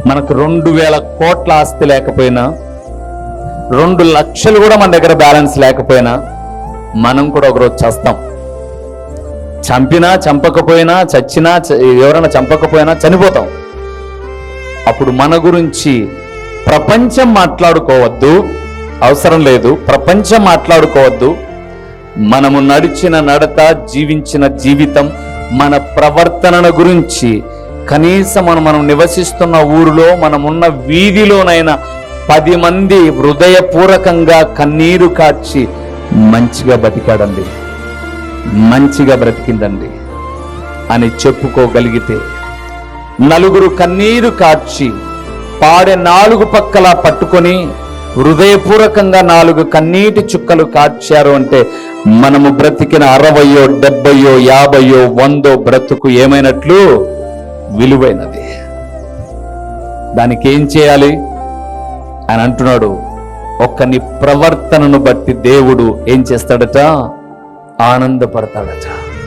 మనకు 2000 కోట్ల ఆస్తి లేకపోయినా, 2 లక్షలు కూడా మన దగ్గర బ్యాలెన్స్ లేకపోయినా, మనం కూడా ఒకరోజు చస్తాం. చంపినా చంపకపోయినా, చచ్చినా ఎవరైనా చంపకపోయినా చనిపోతాం. అప్పుడు మన గురించి ప్రపంచం మాట్లాడుకోవద్దు, అవసరం లేదు. ప్రపంచం మాట్లాడుకోవద్దు. మనము నడిచిన నడత, జీవించిన జీవితం, మన ప్రవర్తనల గురించి కనీసం మనం నివసిస్తున్న ఊరిలో, మనమున్న వీధిలోనైనా 10 మంది హృదయపూర్వకంగా కన్నీరు కార్చి మంచిగా బతికాడండి, మంచిగా బ్రతికిందండి అని చెప్పుకోగలిగితే, నలుగురు కన్నీరు కార్చి పాడె 4 పక్కలా పట్టుకొని హృదయపూర్వకంగా 4 కన్నీటి చుక్కలు కార్చారు అంటే మనము బ్రతికిన 60, 70, 50, 100 బ్రతుకు ఏమైనట్లు? విలువైనది. దానికి ఏం చేయాలి అని అంటున్నాడు. ఒక్కని ప్రవర్తనను బట్టి దేవుడు ఏం చేస్తాడట? ఆనందపడతాడట.